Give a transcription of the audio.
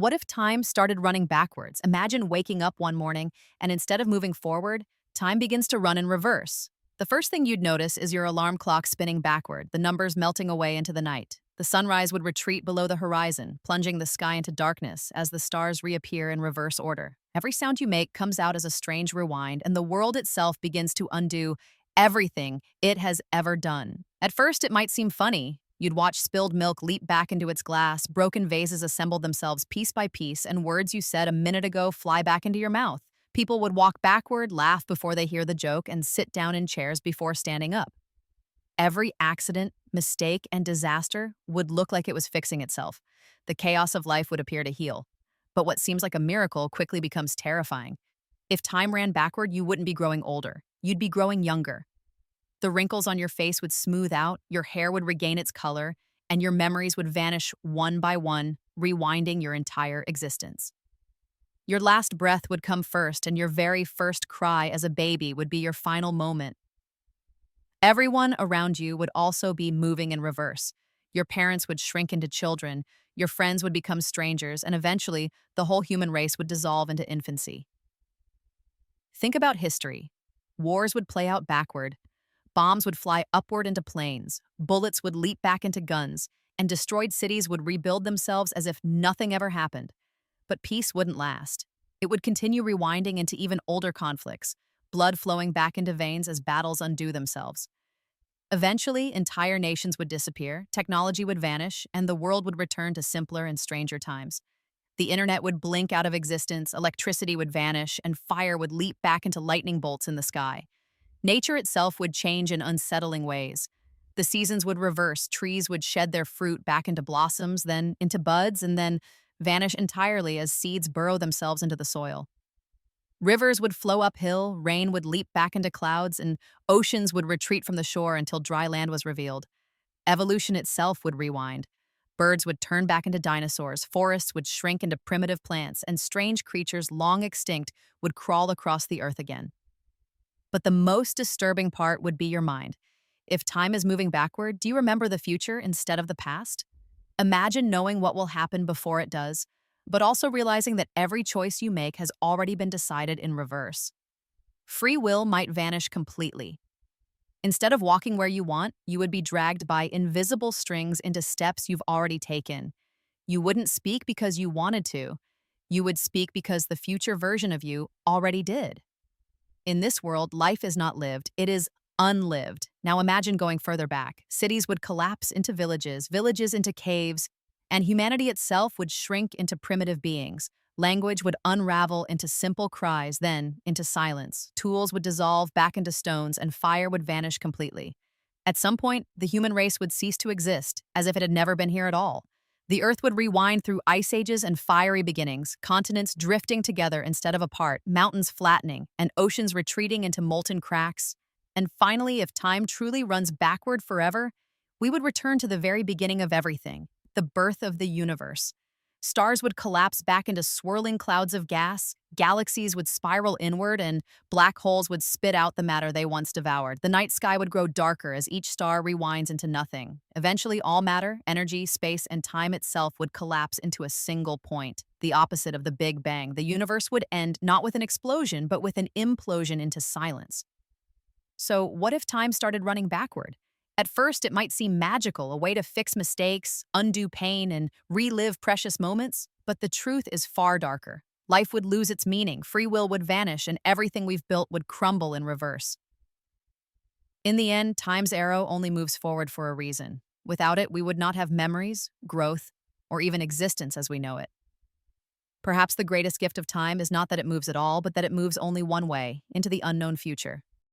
What if time started running backwards? Imagine waking up one morning and instead of moving forward, time begins to run in reverse. The first thing you'd notice is your alarm clock spinning backward, the numbers melting away into the night. The sunrise would retreat below the horizon, plunging the sky into darkness as the stars reappear in reverse order. Every sound you make comes out as a strange rewind, and the world itself begins to undo everything it has ever done. At first, it might seem funny. You'd watch spilled milk leap back into its glass, broken vases assemble themselves piece by piece, and words you said a minute ago fly back into your mouth. People would walk backward, laugh before they hear the joke, and sit down in chairs before standing up. Every accident, mistake, and disaster would look like it was fixing itself. The chaos of life would appear to heal. But what seems like a miracle quickly becomes terrifying. If time ran backward, you wouldn't be growing older. You'd be growing younger. The wrinkles on your face would smooth out, your hair would regain its color, and your memories would vanish one by one, rewinding your entire existence. Your last breath would come first, and your very first cry as a baby would be your final moment. Everyone around you would also be moving in reverse. Your parents would shrink into children, your friends would become strangers, and eventually, the whole human race would dissolve into infancy. Think about history. Wars would play out backward. Bombs would fly upward into planes, bullets would leap back into guns, and destroyed cities would rebuild themselves as if nothing ever happened. But peace wouldn't last. It would continue rewinding into even older conflicts, blood flowing back into veins as battles undo themselves. Eventually, entire nations would disappear, technology would vanish, and the world would return to simpler and stranger times. The internet would blink out of existence, electricity would vanish, and fire would leap back into lightning bolts in the sky. Nature itself would change in unsettling ways. The seasons would reverse, trees would shed their fruit back into blossoms, then into buds, and then vanish entirely as seeds burrow themselves into the soil. Rivers would flow uphill, rain would leap back into clouds, and oceans would retreat from the shore until dry land was revealed. Evolution itself would rewind. Birds would turn back into dinosaurs, forests would shrink into primitive plants, and strange creatures long extinct would crawl across the earth again. But the most disturbing part would be your mind. If time is moving backward, do you remember the future instead of the past? Imagine knowing what will happen before it does, but also realizing that every choice you make has already been decided in reverse. Free will might vanish completely. Instead of walking where you want, you would be dragged by invisible strings into steps you've already taken. You wouldn't speak because you wanted to. You would speak because the future version of you already did. In this world, life is not lived, it is unlived. Now imagine going further back. Cities would collapse into villages, villages into caves, and humanity itself would shrink into primitive beings. Language would unravel into simple cries, then into silence. Tools would dissolve back into stones, and fire would vanish completely. At some point, the human race would cease to exist, as if it had never been here at all. The earth would rewind through ice ages and fiery beginnings, continents drifting together instead of apart, mountains flattening, and oceans retreating into molten cracks. And finally, if time truly runs backward forever, we would return to the very beginning of everything, the birth of the universe. Stars would collapse back into swirling clouds of gas, galaxies would spiral inward, and black holes would spit out the matter they once devoured. The night sky would grow darker as each star rewinds into nothing. Eventually, all matter, energy, space, and time itself would collapse into a single point, the opposite of the Big Bang. The universe would end not with an explosion, but with an implosion into silence. So, what if time started running backward? At first, it might seem magical, a way to fix mistakes, undo pain, and relive precious moments, but the truth is far darker. Life would lose its meaning, free will would vanish, and everything we've built would crumble in reverse. In the end, time's arrow only moves forward for a reason. Without it, we would not have memories, growth, or even existence as we know it. Perhaps the greatest gift of time is not that it moves at all, but that it moves only one way, into the unknown future.